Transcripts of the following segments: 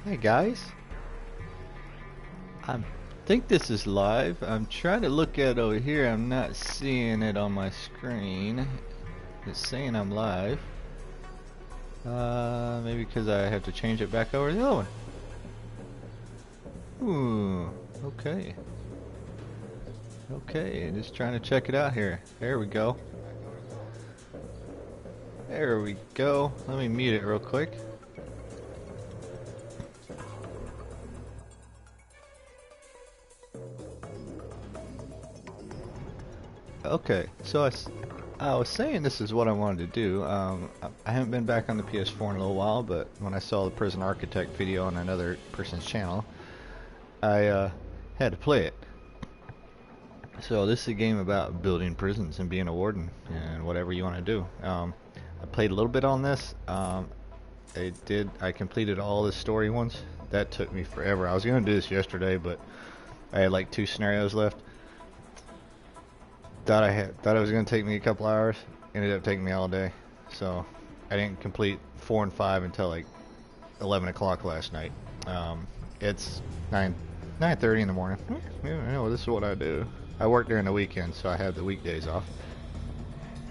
Hey guys, I think this is live. I'm trying to look at it over here. I'm not seeing it on my screen. It's saying I'm live. Maybe because I have to change it back over to the other one. Ooh, okay. Okay, just trying to check it out here. There we go. There we go. Let me mute it real quick. Okay, so I was saying this is what I wanted to do. I haven't been back on the PS4 in a little while, but when I saw the Prison Architect video on another person's channel, I had to play it. So this is a game about building prisons and being a warden and whatever you want to do. I played a little bit on this. I completed all the story ones. That took me forever. I was going to do this yesterday, but I had like 2 scenarios left. Thought it was going to take me a couple hours. Ended up taking me all day. So I didn't complete 4 and 5 until like 11 o'clock last night. It's 9:30 in the morning. Yeah, I know, this is what I do. I work during the weekend, so I have the weekdays off.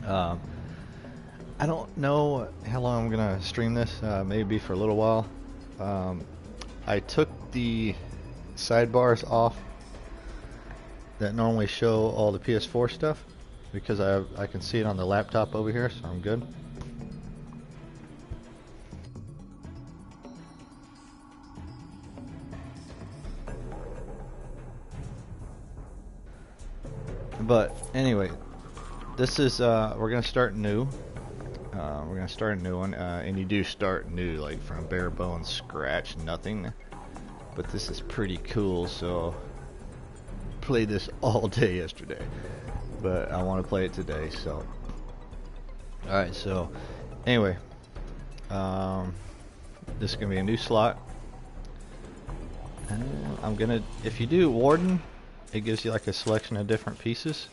I don't know how long I'm gonna stream this. Maybe for a little while. I took the sidebars off that normally show all the PS4 stuff because I can see it on the laptop over here, so I'm good. But anyway, this is we're gonna start new. We're gonna start a new one, and you do start new, like from bare bones, scratch, nothing. But this is pretty cool, so played this all day yesterday, but I want to play it today. So, all right. So, anyway, this is gonna be a new slot. I'm gonna, if you do warden, it gives you like a selection of different pieces.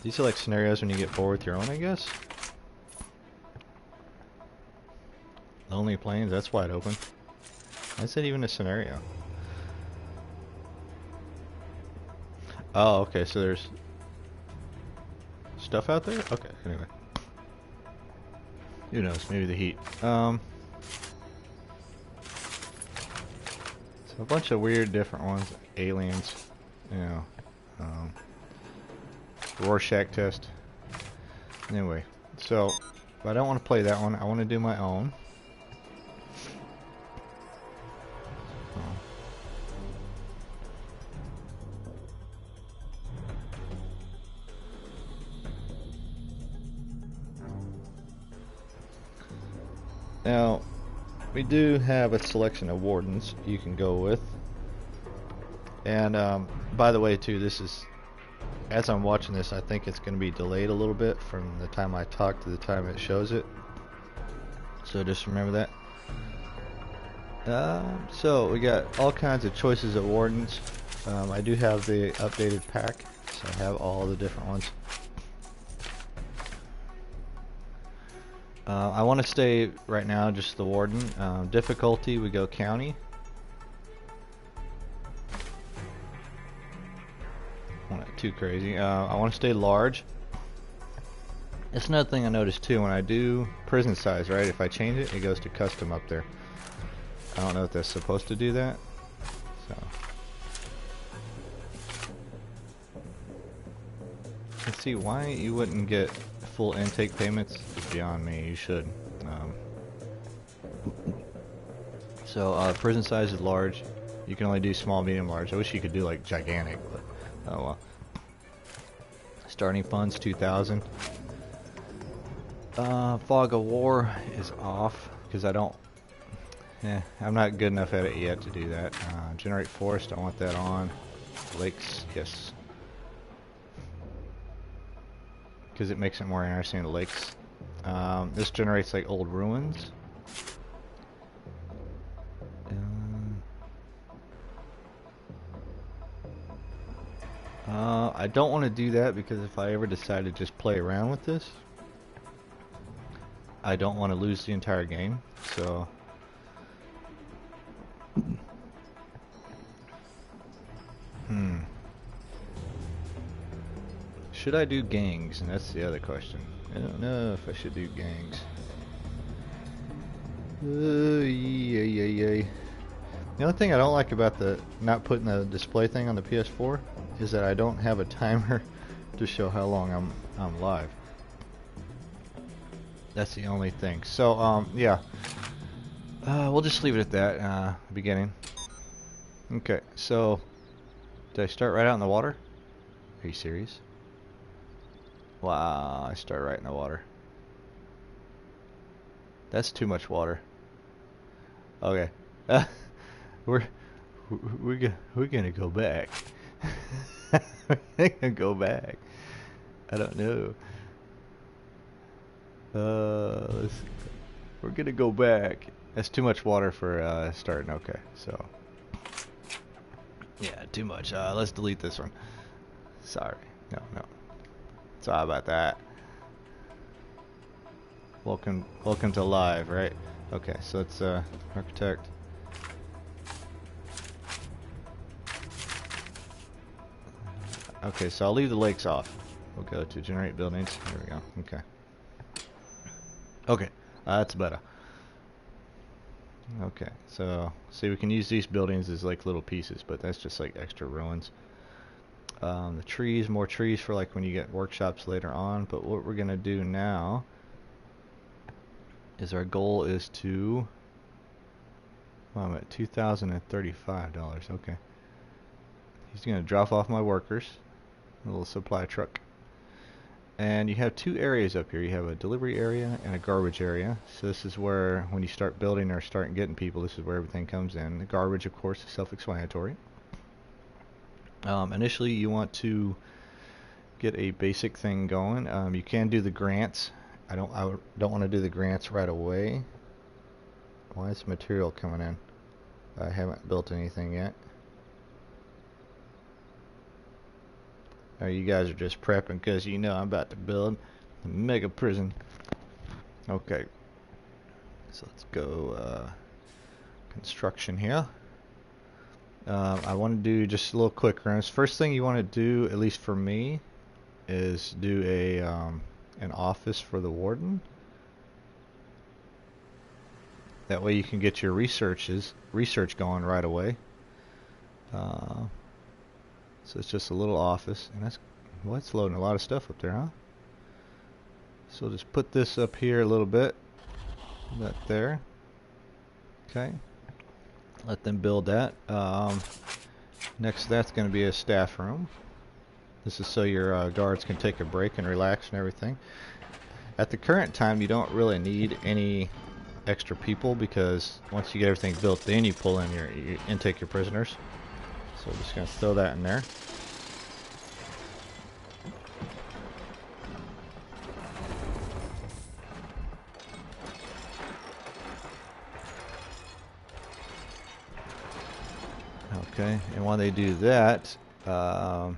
These are like scenarios when you get bored with your own, I guess. Lonely Plains, that's wide open. Is that even a scenario? Oh, okay, so there's stuff out there? Okay, anyway. Who knows, maybe the heat. So a bunch of weird different ones. Aliens, you know. Rorschach test. Anyway, so but I don't want to play that one. I want to do my own. Now, we do have a selection of wardens you can go with. And by the way, too, this is, as I'm watching this, I think it's going to be delayed a little bit from the time I talk to the time it shows it. So just remember that. So we got all kinds of choices of wardens. I do have the updated pack, so I have all the different ones. I want to stay right now just the warden. Difficulty, we go county. Not too crazy. I want to stay large. It's another thing I noticed too when I do prison size, right? If I change it, it goes to custom up there. I don't know if that's supposed to do that. So let's see why you wouldn't get full intake payments is beyond me. You should. So prison size is large. You can only do small, medium, large. I wish you could do like gigantic, but oh well. Starting funds 2,000. Fog of War is off because I don't. I'm not good enough at it yet to do that. Generate Forest, I want that on. Lakes, yes. Because it makes it more interesting, the lakes. This generates like old ruins. I don't want to do that because if I ever decide to just play around with this, I don't want to lose the entire game, so should I do gangs? And that's the other question. I don't know if I should do gangs. Yeah. The only thing I don't like about the not putting the display thing on the PS4 is that I don't have a timer to show how long I'm live. That's the only thing. So yeah, we'll just leave it at that. Beginning. Okay, so did I start right out in the water? Are you serious? Wow, I start right in the water. That's too much water. Okay, we're we're gonna go back. We're gonna go back. I don't know. We're gonna go back. That's too much water for starting. Okay, so yeah, too much. Let's delete this one. Sorry. No. Sorry about that. Welcome to live, right? Okay, so it's architect. Okay, so I'll leave the lakes off. We'll go to generate buildings. There we go. Okay. Okay, that's better. Okay, so see, we can use these buildings as like little pieces, but that's just like extra ruins. The trees, more trees for like when you get workshops later on. But what we're gonna do now is our goal is to. Well, I'm at $2,035. Okay. He's gonna drop off my workers. A little supply truck. And you have two areas up here. You have a delivery area and a garbage area. So this is where, when you start building or start getting people, this is where everything comes in. The garbage, of course, is self-explanatory. Initially, you want to get a basic thing going. You can do the grants. I don't want to do the grants right away. Why is material coming in? I haven't built anything yet. Oh, you guys are just prepping because you know I'm about to build a mega prison. Okay. So let's go construction here. I want to do just a little quick runs. First thing you want to do, at least for me, is do a an office for the warden. That way you can get your research going right away. So it's just a little office, and it's loading a lot of stuff up there, huh? So just put this up here a little bit, that there. Okay. Let them build that. Next, that's going to be a staff room. This is so your guards can take a break and relax and everything. At the current time, you don't really need any extra people because once you get everything built, then you pull in your intake your prisoners. So we're just going to throw that in there. Okay, and while they do that, the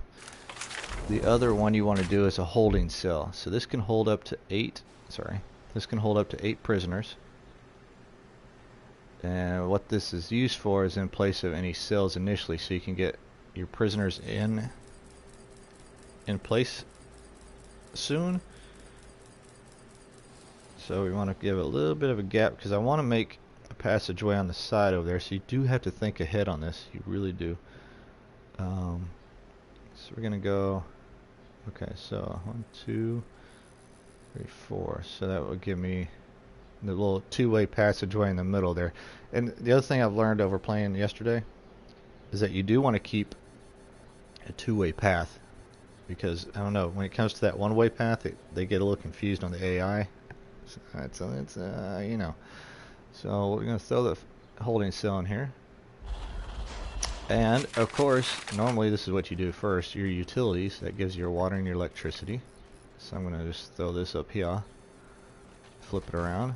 other one you want to do is a holding cell. So this can hold up to 8. This can hold up to 8 prisoners. And what this is used for is in place of any cells initially, so you can get your prisoners in place soon. So we want to give a little bit of a gap because I want to make a passageway on the side over there. So you do have to think ahead on this. You really do. So we're gonna go. Okay, so 1, 2, 3, 4. So that will give me the little two-way passageway in the middle there. And the other thing I've learned over playing yesterday is that you do want to keep a two-way path, because I don't know, when it comes to that one-way path, they get a little confused on the AI. It's you know. So we're gonna throw the holding cell in here. And of course, normally this is what you do first, your utilities. That gives you your water and your electricity. So I'm gonna just throw this up here, flip it around.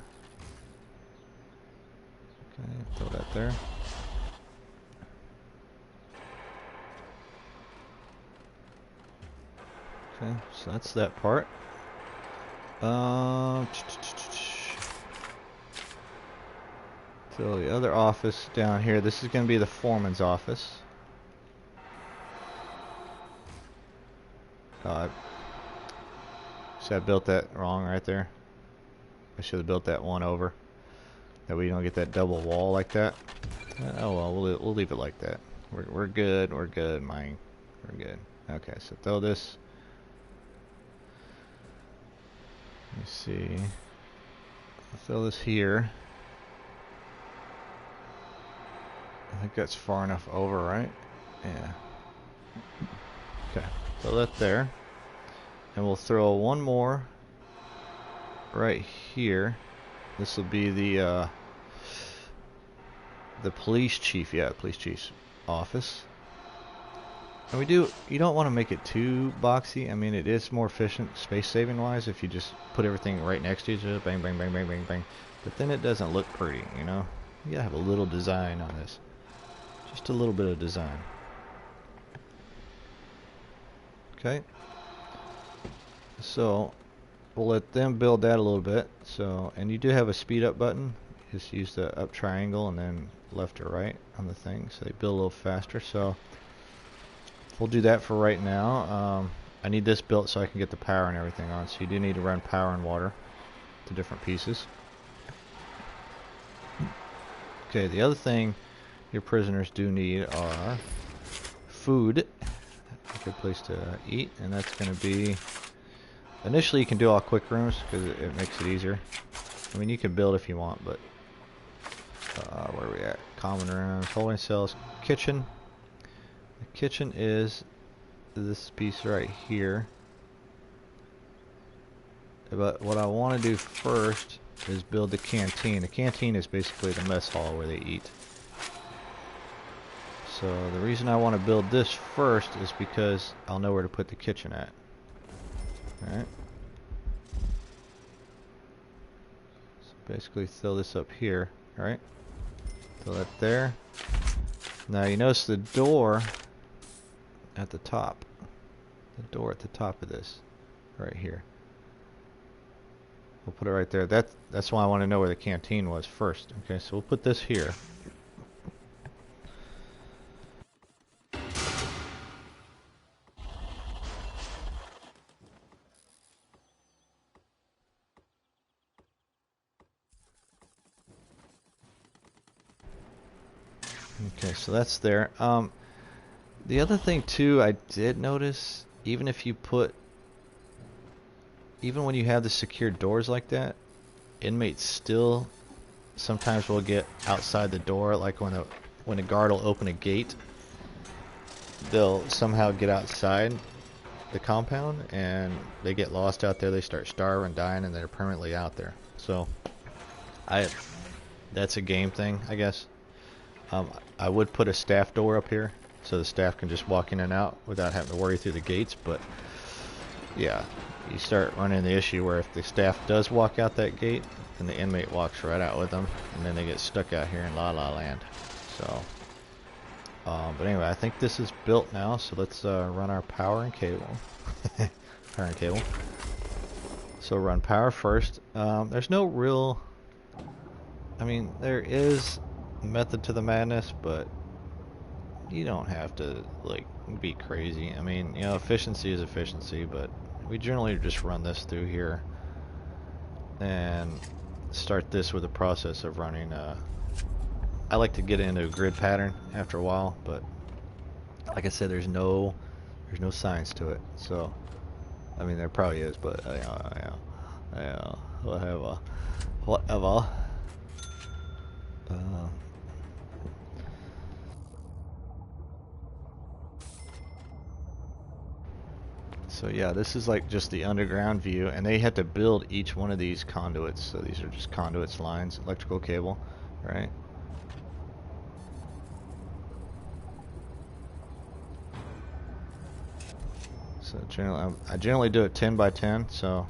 Okay, throw that there. Okay, so that's that part. So the other office down here, this is going to be the foreman's office. So I built that wrong right there. I should have built that one over. That way you don't get that double wall like that. Oh well, we'll leave it like that. We're good. We're good, mine. We're good. Okay, so throw this. Let me see. I'll throw this here. I think that's far enough over, right? Yeah. Okay, throw that there. And we'll throw one more right here. This will be the police chief, yeah, the police chief's office. And you don't want to make it too boxy. I mean, it is more efficient space saving wise if you just put everything right next to each other, bang, bang, bang, bang, bang, bang. But then it doesn't look pretty, you know? You gotta have a little design on this. Just a little bit of design. Okay. So we'll let them build that a little bit. So, and you do have a speed up button. Just use the up triangle and then left or right on the thing, so they build a little faster. So we'll do that for right now. I need this built so I can get the power and everything on. So you do need to run power and water to different pieces. Okay, the other thing your prisoners do need are food. A good place to eat, and that's going to be. Initially, you can do all quick rooms because it makes it easier. I mean, you can build if you want, but where are we at? Common rooms, holding cells, kitchen. The kitchen is this piece right here. But what I want to do first is build the canteen. The canteen is basically the mess hall where they eat. So the reason I want to build this first is because I'll know where to put the kitchen at. Alright. So basically throw this up here, right? Throw that there. Now you notice the door at the top. The door at the top of this. Right here. We'll put it right there. That's why I want to know where the canteen was first. Okay, so we'll put this here. Okay, so that's there. The other thing too, I did notice, even when you have the secured doors like that, inmates still sometimes will get outside the door. Like when a guard will open a gate, they'll somehow get outside the compound and they get lost out there. They start starving, dying, and they're permanently out there. So that's a game thing, I guess. I would put a staff door up here so the staff can just walk in and out without having to worry through the gates, but yeah, you start running the issue where if the staff does walk out that gate, then the inmate walks right out with them, and then they get stuck out here in La La Land. So, but anyway, I think this is built now, so let's run our power and cable. Power and cable. So run power first. There's no real, I mean, there is method to the madness, but you don't have to like be crazy. I mean, you know, efficiency is efficiency, but we generally just run this through here and start this with the process of running. I like to get into a grid pattern after a while, but like I said, there's no science to it. So I mean, there probably is, but whatever. So yeah, this is like just the underground view, and they had to build each one of these conduits. So these are just conduits, lines, electrical cable, right? So generally, I generally do it 10 by 10. So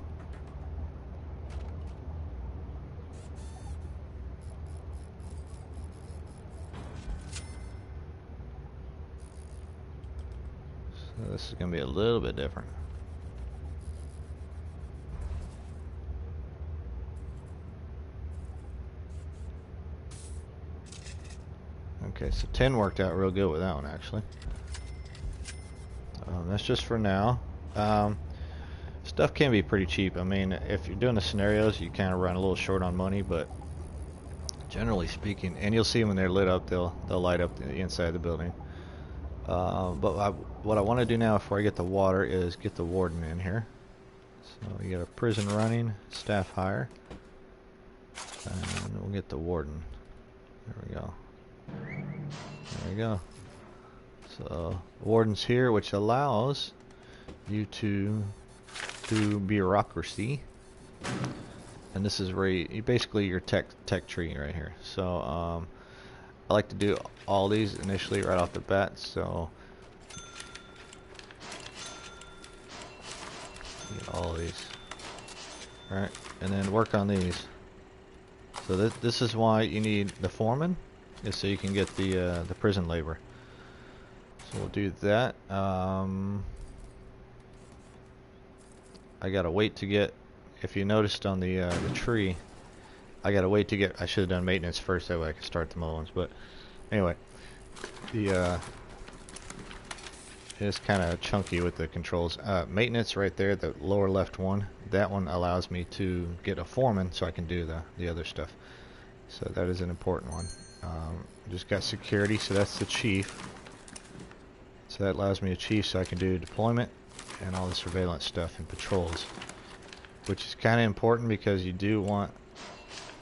this is going to be a little bit different. Okay, so 10 worked out real good with that one, actually. That's just for now. Stuff can be pretty cheap. I mean, if you're doing the scenarios, you kind of run a little short on money, but generally speaking, and you'll see when they're lit up, they'll light up the inside of the building. What I want to do now before I get the water is get the warden in here. So you got a prison running, staff hire, and we'll get the warden. There we go. There we go. So warden's here, which allows you to do bureaucracy, and this is where you basically your tech tree right here. So I like to do all these initially right off the bat. So get all of these, all right, and then work on these. So this is why you need the foreman, is so you can get the prison labor. So we'll do that. I gotta wait to get. If you noticed on the tree, I gotta wait to get. I should have done maintenance first, that way I could start the ones. But anyway, the it's kind of chunky with the controls. Maintenance right there, the lower left one. That one allows me to get a foreman, so I can do the other stuff. So that is an important one. Just got security, so that's the chief. So that allows me a chief, so I can do deployment and all the surveillance stuff and patrols, which is kind of important because you do want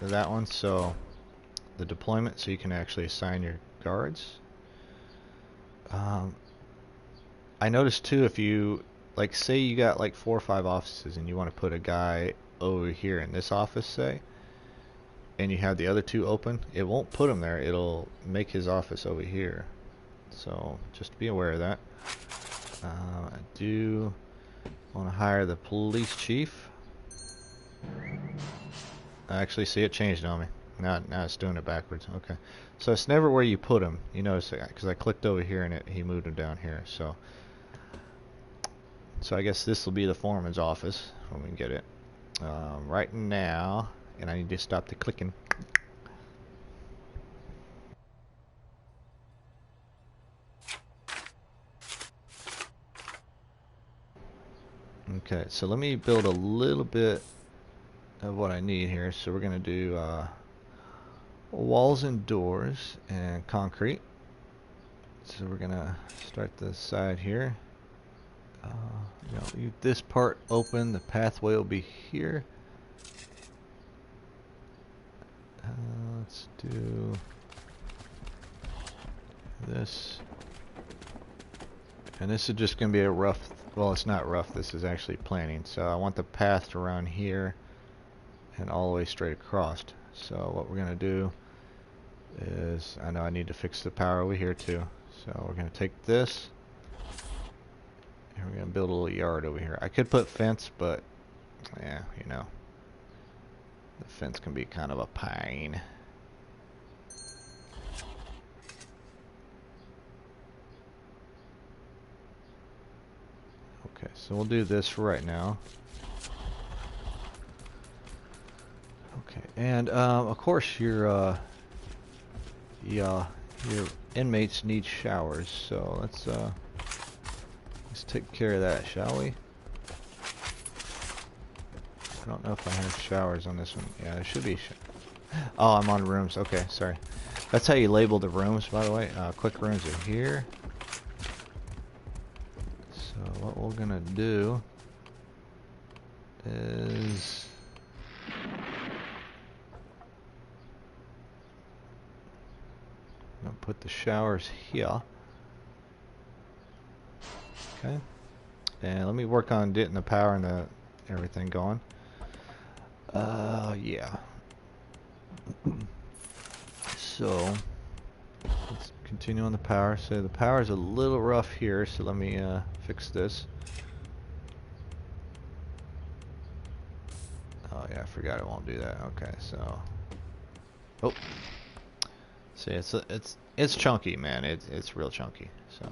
that one. So the deployment, so you can actually assign your guards. I noticed too, if you like, say you got like 4 or 5 offices and you want to put a guy over here in this office, say, and you have the other 2 open, it won't put him there. It'll make his office over here. So just be aware of that. I do want to hire the police chief. I actually see it changed on me. Now it's doing it backwards. Okay, so it's never where you put him. You notice it because I clicked over here and he moved him down here. So I guess this will be the foreman's office when we get it. Right now, and I need to stop the clicking. Okay, so let me build a little bit of what I need here. So we're gonna do walls and doors and concrete. So we're gonna start the side here. You know, leave this part open. The pathway will be here. Let's do this, and this is just gonna be a rough. Well, it's not rough. This is actually planning. So I want the path to run here and all the way straight across. So what we're gonna do is, I know I need to fix the power over here too. So we're gonna take this and we're gonna build a little yard over here. I could put fence, but yeah, you know, the fence can be kind of a pain. Okay, so we'll do this right now. Okay, and of course your inmates need showers, so let's take care of that, shall we? I don't know if I have showers on this one. Yeah, there should be. Oh, I'm on rooms. Okay, sorry. That's how you label the rooms, by the way. Quick rooms are here. So what we're gonna do is I'm gonna put the showers here. Okay, and let me work on getting the power and the everything going. Yeah. So let's continue on the power. So the power is a little rough here, so let me fix this. Oh yeah, I forgot it won't do that. Okay, so oh, see, it's chunky, man. It's real chunky. So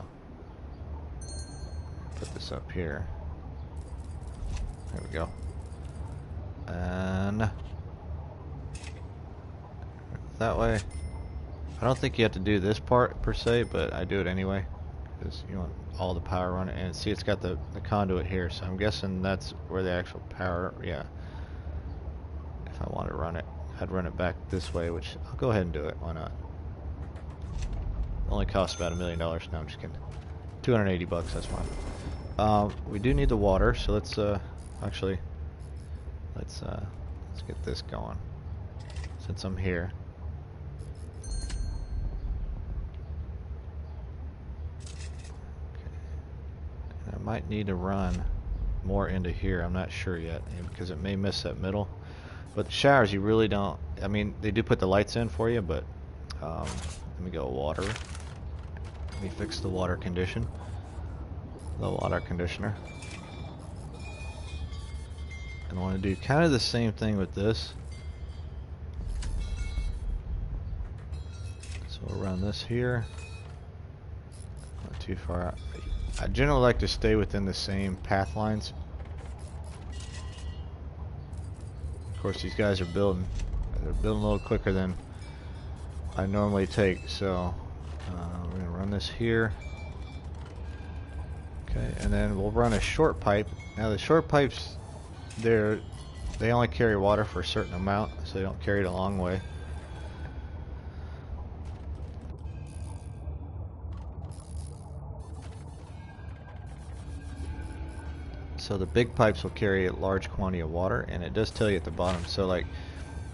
put this up here. There we go. And that way. I don't think you have to do this part per se, but I do it anyway because you want all the power on it. And see, it's got the conduit here, so I'm guessing that's where the actual power. Yeah. If I want to run it, I'd run it back this way, which I'll go ahead and do it. Why not? It only costs about $1 million. No, I'm just kidding. 280 bucks. That's fine. We do need the water, so let's actually let's get this going since I'm here. I might need to run more into here. I'm not sure yet because it may miss that middle. But the showers, you really don't. I mean, they do put the lights in for you, but let me go water. Let me fix the water condition. The water conditioner. And I want to do kind of the same thing with this. So we'll run this here. Not too far out. I generally like to stay within the same path lines. Of course, these guys are building. They're building a little quicker than I normally take. So we're gonna run this here. Okay, and then we'll run a short pipe. Now the short pipes, they only carry water for a certain amount, so they don't carry it a long way. So the big pipes will carry a large quantity of water, and it does tell you at the bottom. So like,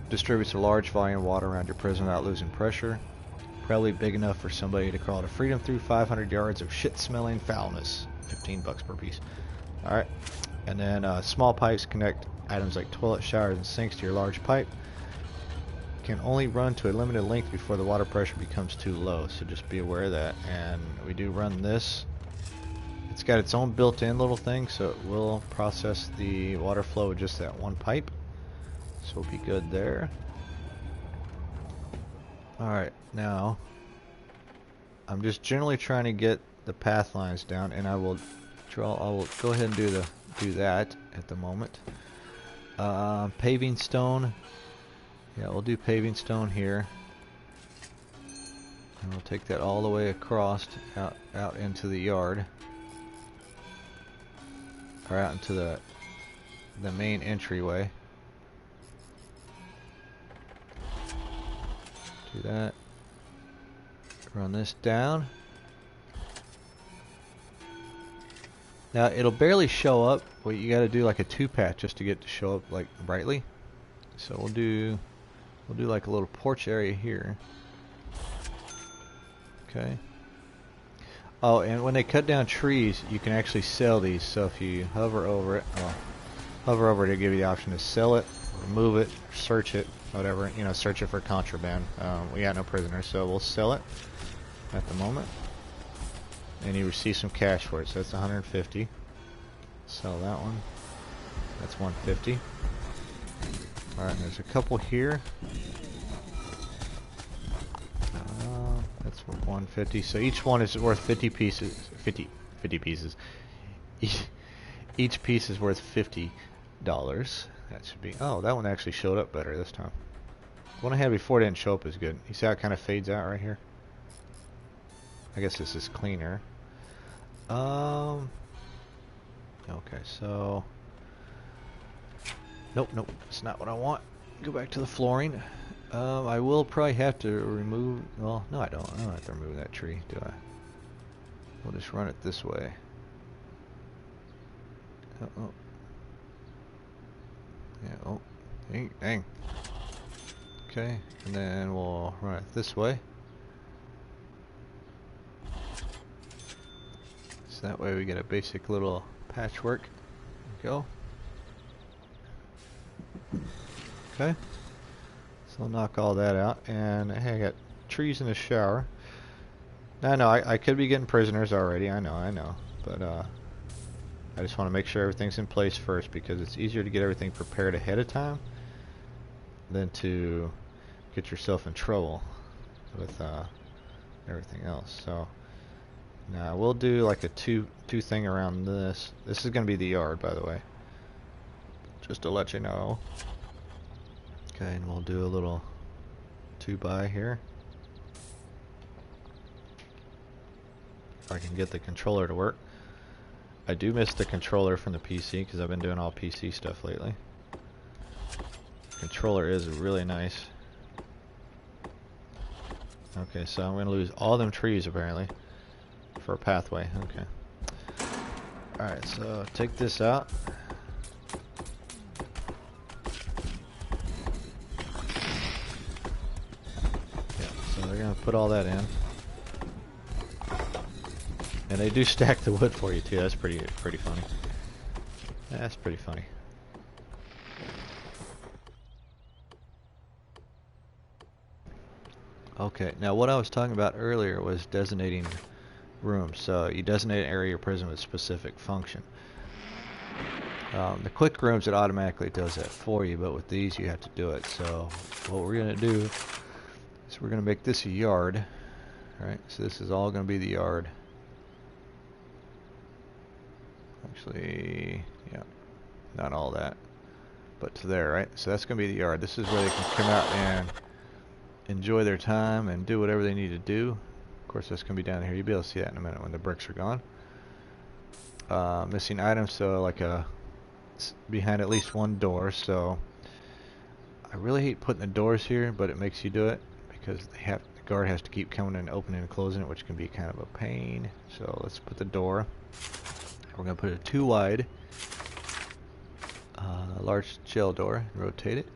distributes a large volume of water around your prison without losing pressure. Probably big enough for somebody to crawl to freedom through 500 yards of shit-smelling foulness. 15 bucks per piece. Alright. And then small pipes connect items like toilet, showers, and sinks to your large pipe. Can only run to a limited length before the water pressure becomes too low. So just be aware of that. And we do run this. It's got its own built-in little thing, so it will process the water flow with just that one pipe. So we'll be good there. Alright, now I'm just generally trying to get the path lines down, and I will go ahead and do that at the moment. Paving stone. Yeah, we'll do paving stone here. And we'll take that all the way across out into the yard. Or out into the main entryway. Do that. Run this down. Now it'll barely show up. Well, you got to do like a 2-patch just to get it to show up like brightly. So we'll do like a little porch area here. Okay. Oh, and when they cut down trees, you can actually sell these. So if you hover over it, it'll give you the option to sell it, remove it, search it, whatever. You know, search it for contraband. We got no prisoners, so we'll sell it at the moment. And you receive some cash for it. So that's 150. Sell that one. That's 150. All right, and there's a couple here. That's 150. So each one is worth 50 pieces. 50 pieces. Each piece is worth $50. That should be. Oh, that one actually showed up better this time. The one I had before didn't show up as good. You see how it kind of fades out right here? I guess this is cleaner. Okay, so nope, it's not what I want. Go back to the flooring. I will probably have to remove. Well, no, I don't. I don't have to remove that tree, do I? We'll just run it this way. Oh. Yeah. Oh, dang. Okay, and then we'll run it this way. So that way we get a basic little patchwork. Go. Okay. So I'll knock all that out. And hey, I got trees in the shower. Now, I know I could be getting prisoners already. I know. But I just want to make sure everything's in place first, because it's easier to get everything prepared ahead of time than to get yourself in trouble with everything else. So now we'll do like a two thing around this. This is going to be the yard, by the way, just to let you know. Okay, and we'll do a little 2x here. I can get the controller to work. I do miss the controller from the PC because I've been doing all PC stuff lately. Controller is really nice. Okay, so I'm going to lose all them trees apparently for a pathway. Okay. Alright, so take this out. Yeah, so they're going to put all that in. And they do stack the wood for you too. That's pretty funny. That's pretty funny. Okay, now what I was talking about earlier was designating rooms. So you designate an area of your prison with a specific function. The quick rooms, it automatically does that for you, but with these you have to do it. So what we're going to do is we're going to make this a yard. Alright, so this is all going to be the yard. Actually, yeah, not all that, but to there, right? So that's going to be the yard. This is where they can come out and enjoy their time and do whatever they need to do. Of course, that's going to be down here. You'll be able to see that in a minute when the bricks are gone. Missing items, so like behind at least one door. So I really hate putting the doors here, but it makes you do it because the guard has to keep coming and opening and closing it, which can be kind of a pain. So let's put the door. We're going to put it 2 wide, large shell door, and rotate it.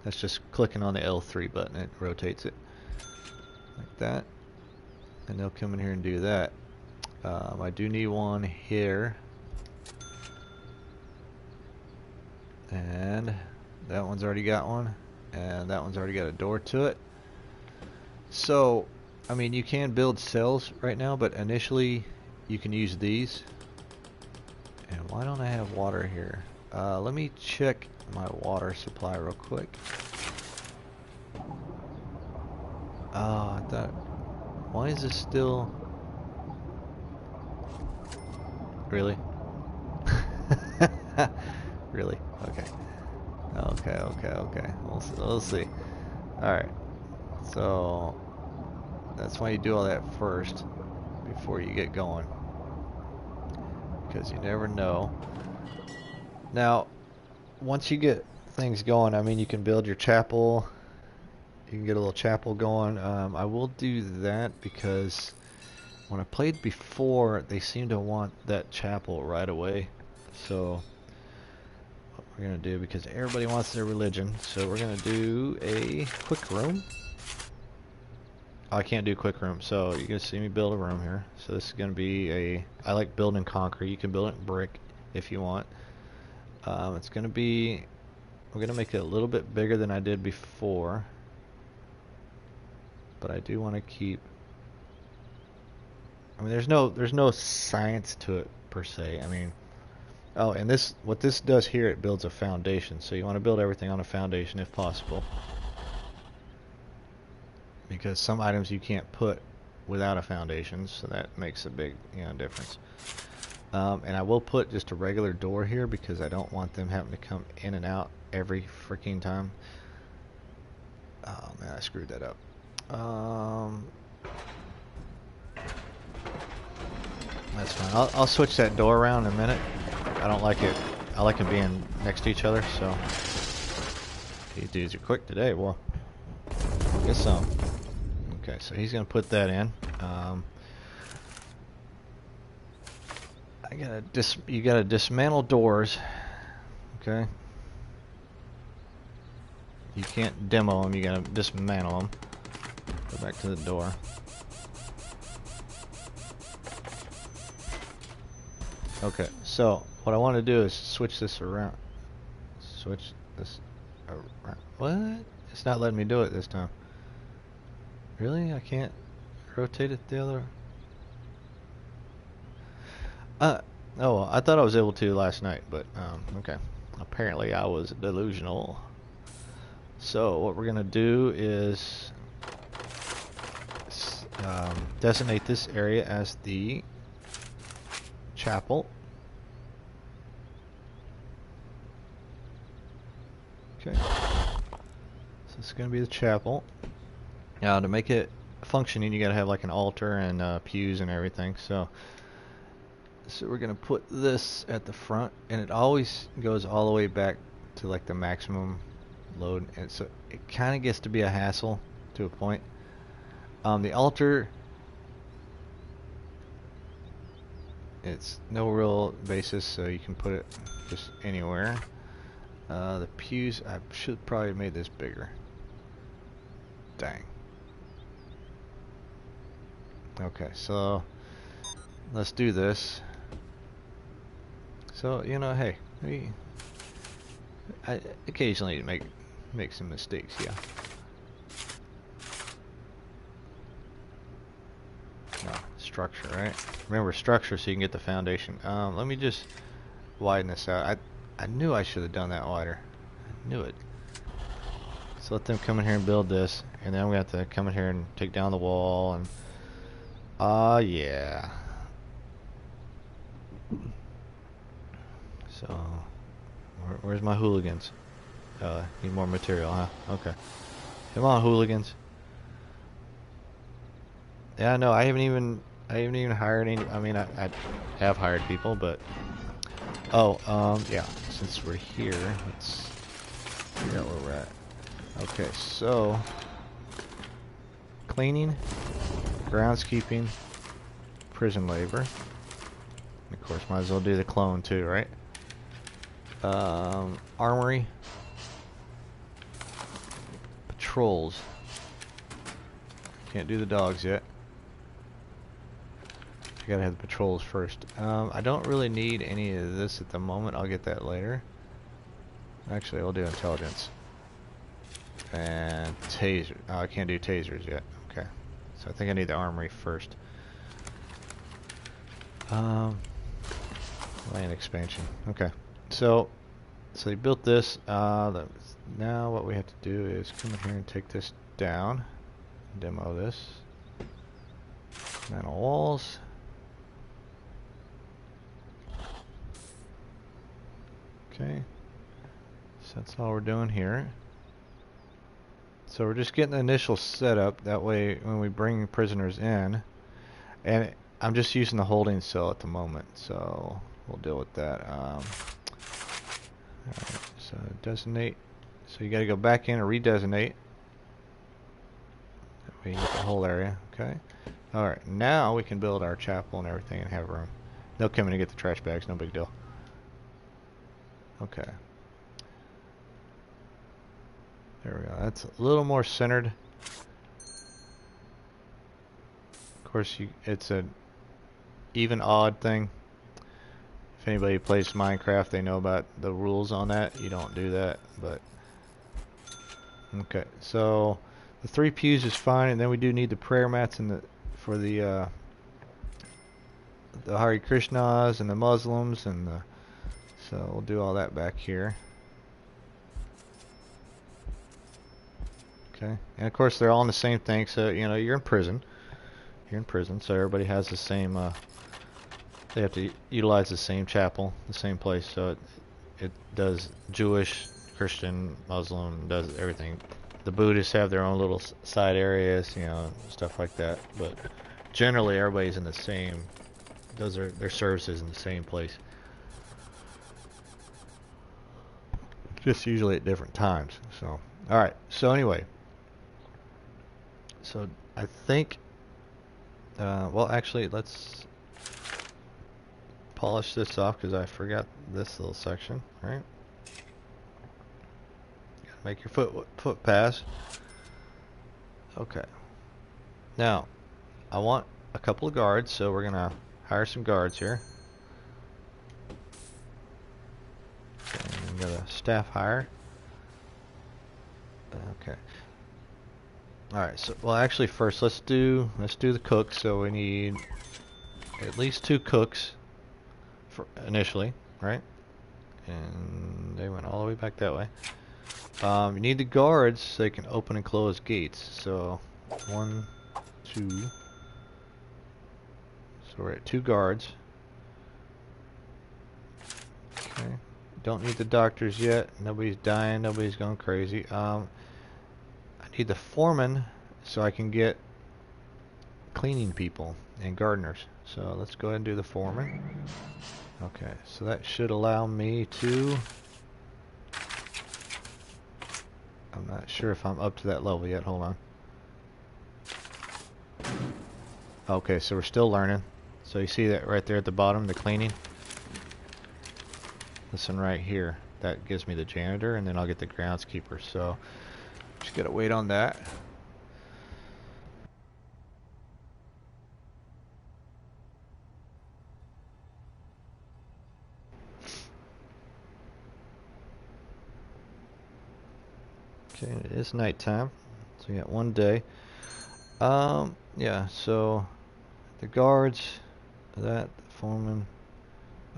That's just clicking on the L3 button, it rotates it like that. And they'll come in here and do that. I do need one here. And that one's already got one. And that one's already got a door to it. So, I mean, you can build cells right now, but initially you can use these. And why don't I have water here? Let me check my water supply real quick. I thought... Why is this still... Really? Really? Okay. Okay. We'll see. Alright. So... That's why you do all that first, before you get going. Because you never know. Now, once you get things going, I mean, you can build your chapel. You can get a little chapel going. I will do that because when I played before, they seem to want that chapel right away. So, what we're going to do, because everybody wants their religion, so we're going to do a quick room. I can't do quick room, so you're going to see me build a room here. So this is going to be a... I like building concrete. You can build it in brick if you want. It's going to be... We're going to make it a little bit bigger than I did before. But I do want to keep... I mean, there's no science to it, per se. I mean... Oh, and this... What this does here, it builds a foundation. So you want to build everything on a foundation if possible. Because some items you can't put without a foundation, so that makes a big, difference. And I will put just a regular door here because I don't want them having to come in and out every freaking time. Oh man, I screwed that up. That's fine. I'll switch that door around in a minute. I don't like it. I like them being next to each other. So these dudes are quick today. Well, get some. Okay, so he's gonna put that in. You gotta dismantle doors. Okay. You can't demo them. You gotta dismantle them. Go back to the door. Okay, so what I want to do is switch this around. Switch this around. What? It's not letting me do it this time. Really? I can't rotate it the other... Oh, well, I thought I was able to last night, but, okay. Apparently I was delusional. So, what we're going to do is designate this area as the chapel. Okay. So, it's going to be the chapel. Now, to make it functioning, you gotta have like an altar and pews and everything. So we're gonna put this at the front, and it always goes all the way back to like the maximum load, and so it kind of gets to be a hassle to a point. The altar, it's no real basis, so you can put it just anywhere. The pews, I should probably have made this bigger. Dang. Okay, so let's do this. So, you know, hey, I occasionally make some mistakes, yeah. No, structure, right? Remember structure so you can get the foundation. Let me just widen this out. I knew I should have done that wider. I knew it. So let them come in here and build this, and then we have to come in here and take down the wall, and yeah. So where's my hooligans? Need more material, huh? Okay. Come on, hooligans. Yeah, no, I haven't even hired any. I mean, I have hired people, but yeah. Since we're here, let's figure out where we're at. Okay, so cleaning, groundskeeping, prison labor. Of course, might as well do the clone too, right? Armory, patrols. Can't do the dogs yet. I gotta have the patrols first. I don't really need any of this at the moment. I'll get that later. Actually, I'll do intelligence. And taser. Oh, I can't do tasers yet. Okay. So I think I need the armory first. Land expansion. Okay. So they built this. Now what we have to do is come in here and take this down. Demo this. Metal walls. Okay. So that's all we're doing here. So we're just getting the initial setup. That way when we bring prisoners in, and I'm just using the holding cell at the moment, so we'll deal with that. Alright, so designate. So you got to go back in and redesignate. That way you get the whole area. Okay. Alright, now we can build our chapel and everything and have room. They'll come in and get the trash bags, no big deal. Okay. There we go. That's a little more centered. Of course, it's an even odd thing. If anybody plays Minecraft, they know about the rules on that. You don't do that, but okay. So the 3 pews is fine, and then we do need the prayer mats and for the Hare Krishnas and the Muslims, and so we'll do all that back here. Okay, and of course they're all in the same thing. So you know you're in prison. You're in prison, so everybody has the same. They have to utilize the same chapel, the same place. So it does Jewish, Christian, Muslim, does everything. The Buddhists have their own little side areas, you know, stuff like that. But generally, everybody's in the same. Does their services in the same place. Just usually at different times. So all right. So anyway. So I think, well actually let's polish this off because I forgot this little section, right? Gotta make your foot pass. Okay. Now, I want a couple of guards, so we're gonna hire some guards here. Okay, we got a staff hire. Okay. Alright, so well actually first let's do the cooks. So we need at least 2 cooks for initially, right? And they went all the way back that way. You need the guards so they can open and close gates. So 1, 2. So we're at 2 guards. Okay. Don't need the doctors yet. Nobody's dying, nobody's going crazy. I need the foreman so I can get cleaning people and gardeners. So let's go ahead and do the foreman. Okay, so that should allow me to... I'm not sure if I'm up to that level yet. Hold on. Okay, so we're still learning. So you see that right there at the bottom, the cleaning? This one right here. That gives me the janitor, and then I'll get the groundskeeper. So just gotta wait on that. Okay, it is nighttime, so we got one day. Yeah, so the guards, that the foreman.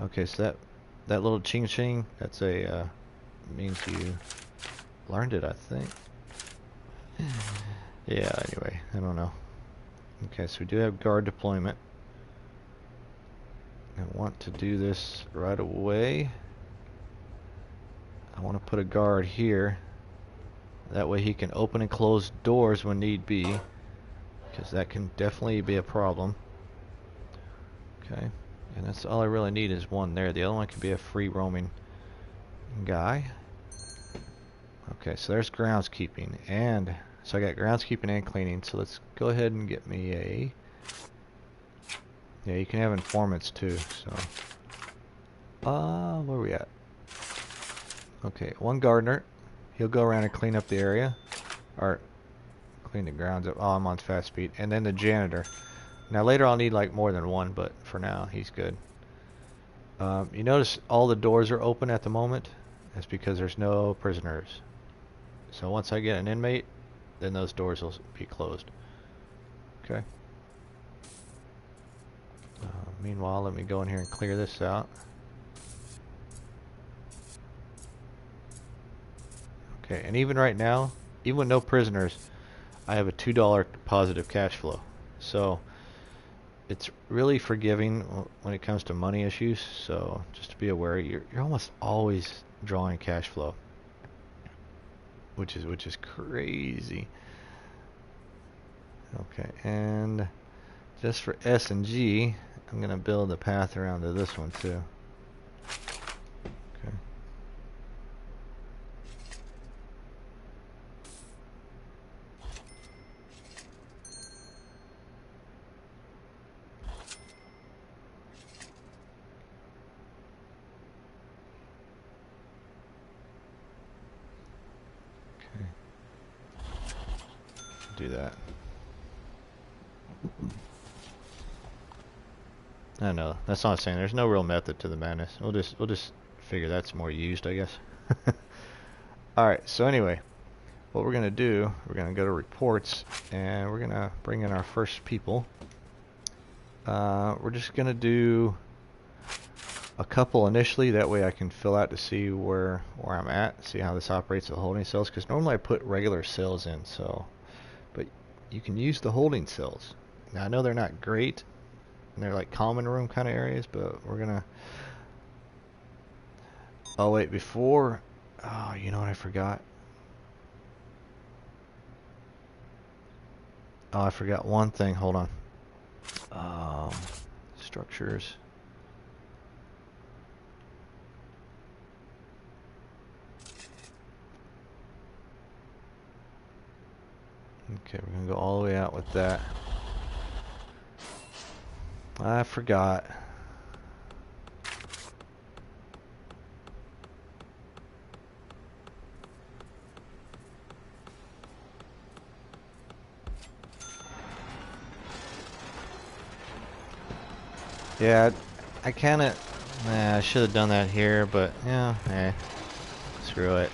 Okay, so that little ching ching, that's a means you learned it, I think. Yeah, anyway, I don't know. Okay, so we do have guard deployment. I want to do this right away. I want to put a guard here. That way he can open and close doors when need be, because that can definitely be a problem. Okay, and that's all I really need is one there. The other one could be a free roaming guy. Okay, so there's groundskeeping, and so I got groundskeeping and cleaning. So let's go ahead and get me a... Yeah, you can have informants too. So, where are we at? Okay, one gardener. He'll go around and clean up the area, or clean the grounds up. Oh, I'm on fast speed. And then the janitor. Now later I'll need like more than one, but for now he's good. You notice all the doors are open at the moment. That's because there's no prisoners. So once I get an inmate, then those doors will be closed. Okay. Meanwhile, let me go in here and clear this out. Okay, and even right now, even with no prisoners, I have a $2 positive cash flow. So it's really forgiving when it comes to money issues. So just to be aware, you're almost always drawing cash flow, which is crazy. Okay, and just for S and G, I'm gonna build a path around to this one too. Okay. Do that. I don't know. That's not what I'm saying. There's no real method to the madness. We'll just figure that's more used, I guess. All right. So anyway, what we're gonna do, we're gonna go to reports, and we're gonna bring in our first people. We're just gonna do a couple initially. That way I can fill out to see where I'm at, see how this operates with holding cells. Because normally I put regular cells in, so. But you can use the holding cells. Now I know they're not great, and they're like common room kind of areas, but we're gonna... Oh wait, before... Oh, you know what I forgot? Oh, I forgot one thing. Hold on. Structures. Okay, we're gonna go all the way out with that. I forgot. Yeah, I kinda... I should have done that here, but yeah, screw it.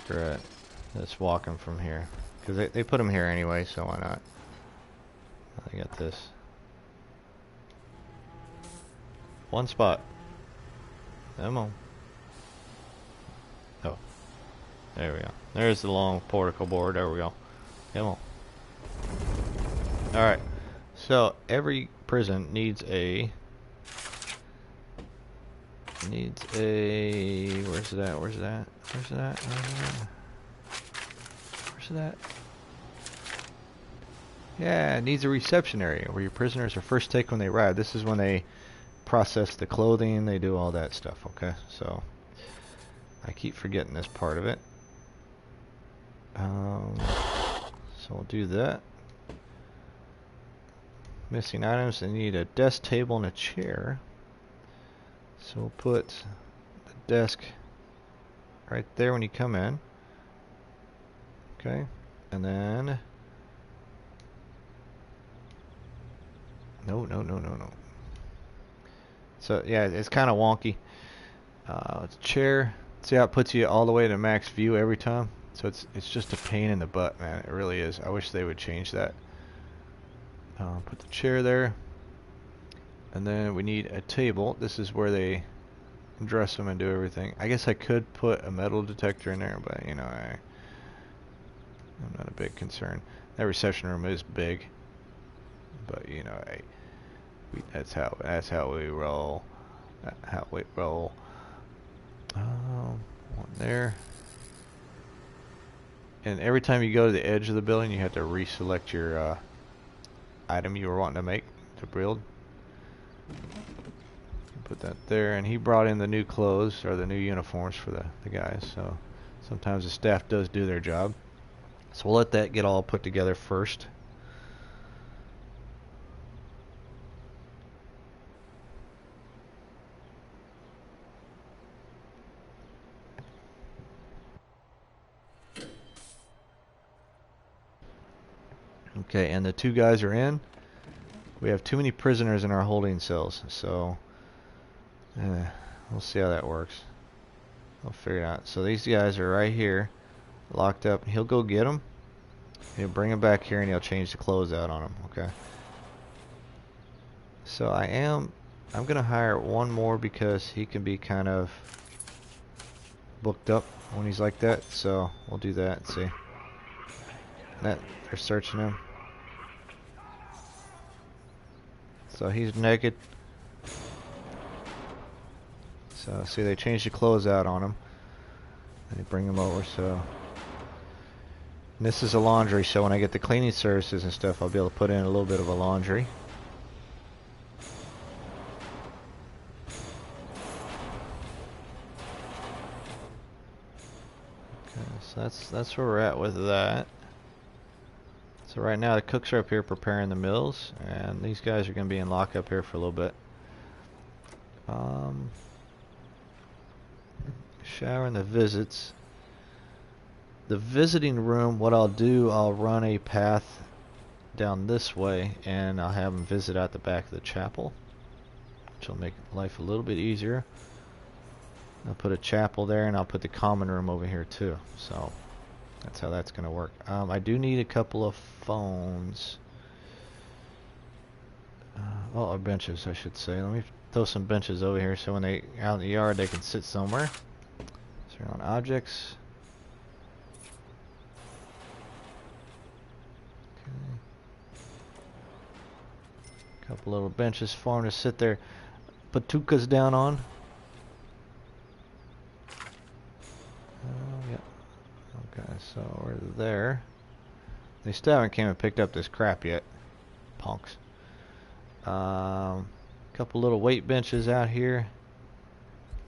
Screw it. Let's walk them from here. Because they put them here anyway, so why not? I got this. One spot. Come on. Oh. There we go. There's the long particle board. There we go. Come on. Alright. So, every prison needs a... Where's that? Where's that? Where's that? Where's that? Yeah, it needs a reception area where your prisoners are first taken when they arrive. This is when they process the clothing, they do all that stuff, okay? So, I keep forgetting this part of it. So we'll do that. Missing items, they need a desk, table, and a chair. So we'll put the desk right there when you come in. Okay, and then... No. So yeah, it's kind of wonky. It's a chair. See how it puts you all the way to max view every time? So it's just a pain in the butt, man. It really is. I wish they would change that. Put the chair there. And then we need a table. This is where they dress them and do everything. I guess I could put a metal detector in there, but you know, I'm not a big concern. That reception room is big, but you know, that's how we roll. How we roll. One there. And every time you go to the edge of the building, you have to reselect your item you were wanting to make to build. Put that there, and he brought in the new clothes or the new uniforms for the guys. So sometimes the staff does do their job. So we'll let that get all put together first. Okay, and the two guys are in. We have too many prisoners in our holding cells, so we'll see how that works. We'll figure it out. So these guys are right here, locked up. He'll go get them. He'll bring them back here, and he'll change the clothes out on them. Okay. So I'm gonna hire one more because he can be kind of booked up when he's like that. So we'll do that. See that they're searching him. So he's naked. So see, they changed the clothes out on him. They bring him over. So and this is a laundry. So when I get the cleaning services and stuff, I'll be able to put in a little bit of a laundry. Okay, so that's where we're at with that. So right now the cooks are up here preparing the meals, and these guys are going to be in lockup here for a little bit. Showering the visits. The visiting room, what I'll do, I'll run a path down this way, and I'll have them visit out the back of the chapel, which will make life a little bit easier. I'll put a chapel there, and I'll put the common room over here too. So that's how that's going to work. I do need a couple of phones. Or benches, I should say. Let me throw some benches over here so when they out in the yard they can sit somewhere. So on objects. Okay. Couple little benches for them to sit their patukas down on. Okay, so we're there. They still haven't came and picked up this crap yet. Punks. Couple little weight benches out here.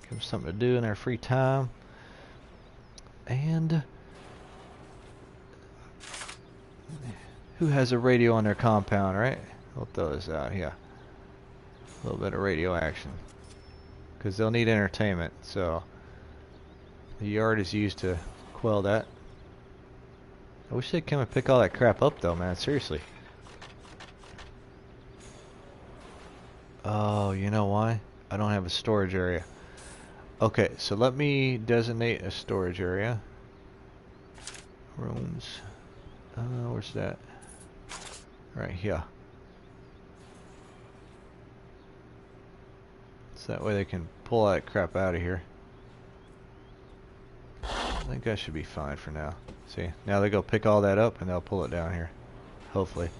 Give them something to do in their free time. And who has a radio on their compound, right? We'll throw this out here. A little bit of radio action. Because they'll need entertainment, so the yard is used to quell that. I wish they'd come and pick all that crap up though, man. Seriously. Oh, you know why? I don't have a storage area. Okay, so let me designate a storage area. Rooms. Where's that? Right here. So that way they can pull that crap out of here. I think that should be fine for now. See, now they go pick all that up and they'll pull it down here. Hopefully.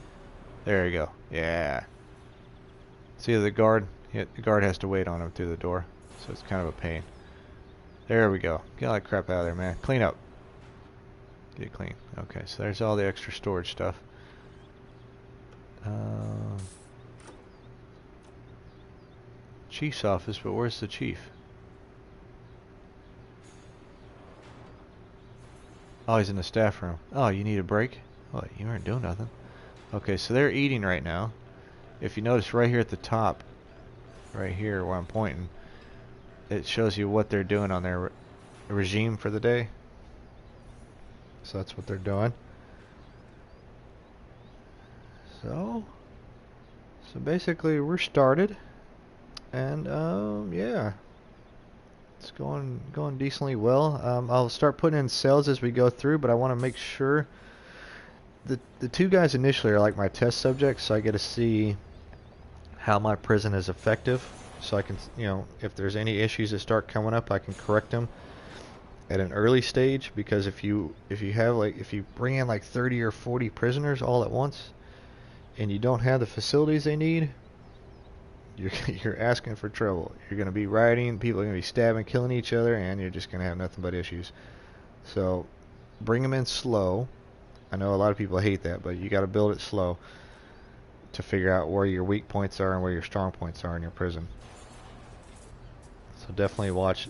There you go. Yeah. See the guard? Yeah, the guard has to wait on him through the door. So it's kind of a pain. There we go. Get all that crap out of there, man. Clean up. Get clean. Okay, so there's all the extra storage stuff. Chief's office, but where's the chief? Oh, he's in the staff room. Oh, you need a break? What, you aren't doing nothing. Okay, so they're eating right now. If you notice right here at the top, right here where I'm pointing, it shows you what they're doing on their regime for the day. So that's what they're doing. So basically we're started, and yeah, it's going decently well. I'll start putting in sales as we go through, but I want to make sure the two guys initially are like my test subjects, so I get to see how my prison is effective, so I can, you know, if there's any issues that start coming up, I can correct them at an early stage. Because if you bring in like 30 or 40 prisoners all at once and you don't have the facilities they need, you're asking for trouble. You're going to be rioting, people are going to be stabbing, killing each other, and you're just going to have nothing but issues. So bring them in slow. I know a lot of people hate that, but you got to build it slow to figure out where your weak points are and where your strong points are in your prison. So definitely watch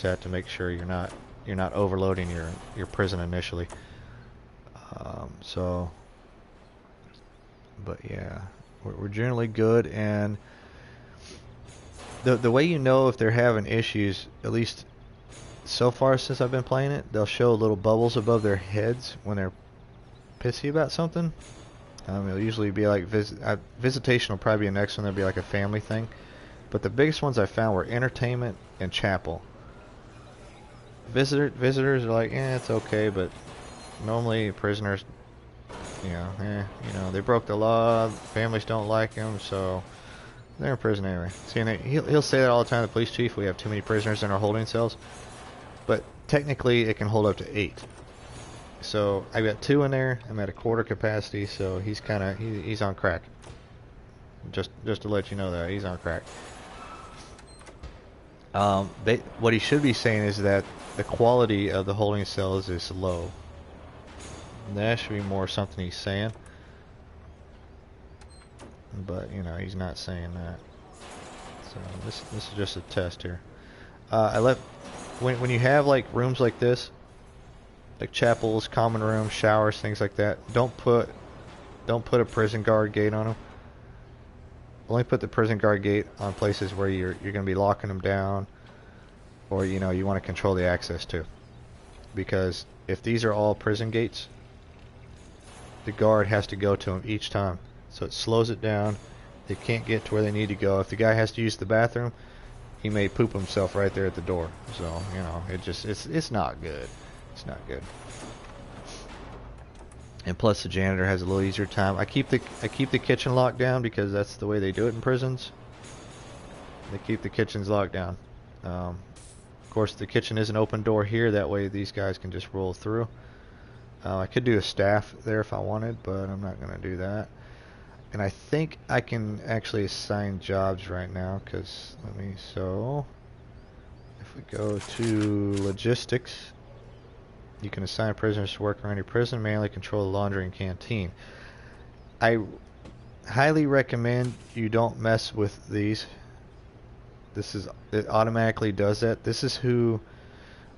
that to make sure you're not overloading your prison initially. But yeah, we're generally good, and the way you know if they're having issues, at least so far since I've been playing it, they'll show little bubbles above their heads when they're pissy about something. It'll usually be like visitation will probably be the next one. There'll be like a family thing. But the biggest ones I found were entertainment and chapel. Visitors are like, it's okay, but normally prisoners, they broke the law. Families don't like them, so they're in prison anyway. See, and he'll say that all the time. The police chief, we have too many prisoners in our holding cells, but technically it can hold up to 8. So I've got 2 in there. I'm at a quarter capacity, so he's on crack. Just to let you know that he's on crack. What he should be saying is that the quality of the holding cells is low. That should be more something he's saying. But he's not saying that. So this is just a test here. When you have like rooms like this, like chapels, common rooms, showers, things like that, don't put a prison guard gate on them. Only put the prison guard gate on places where you're going to be locking them down, or you want to control the access to. Because if these are all prison gates, the guard has to go to them each time, so it slows it down. They can't get to where they need to go. If the guy has to use the bathroom, he may poop himself right there at the door. So it's not good. It's not good. And plus the janitor has a little easier time. I keep the kitchen locked down because that's the way they do it in prisons. They keep the kitchens locked down. Of course, the kitchen is an open door here. That way these guys can just roll through. I could do a staff there if I wanted, but I'm not going to do that. And I think I can actually assign jobs right now, because so if we go to logistics, you can assign prisoners to work around your prison, manually control the laundry and canteen. I highly recommend you don't mess with these. It automatically does that.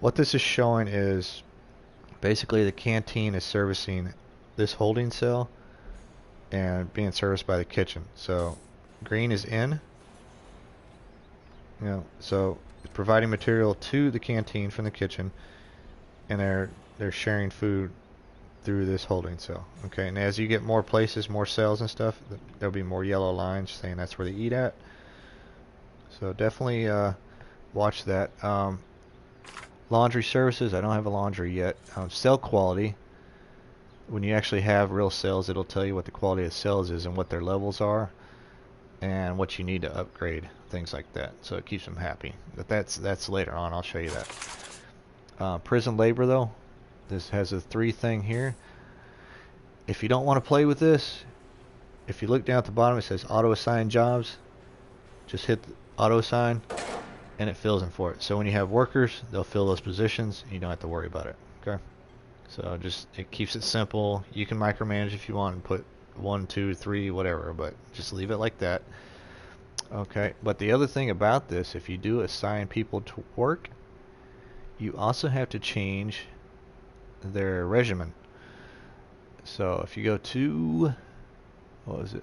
What this is showing is basically the canteen is servicing this holding cell and being serviced by the kitchen. So green is in, so it's providing material to the canteen from the kitchen, and they're sharing food through this holding cell. Okay, and as you get more places, more cells and stuff, there'll be more yellow lines saying that's where they eat at. So definitely watch that. Laundry services, I don't have a laundry yet. Cell quality, when you actually have real cells, it'll tell you what the quality of cells is and what their levels are and what you need to upgrade, things like that. So it keeps them happy. But that's later on. I'll show you that. Prison labor, though, this has a 3 thing here. If you don't want to play with this, if you look down at the bottom, it says auto assign jobs. Just hit the auto assign and it fills them for it. So when you have workers, they'll fill those positions and you don't have to worry about it. Okay, so it keeps it simple. You can micromanage if you want and put 1, 2, 3, whatever, but just leave it like that. Okay, but the other thing about this, if you do assign people to work, you also have to change their regimen. So if you go to, what was it,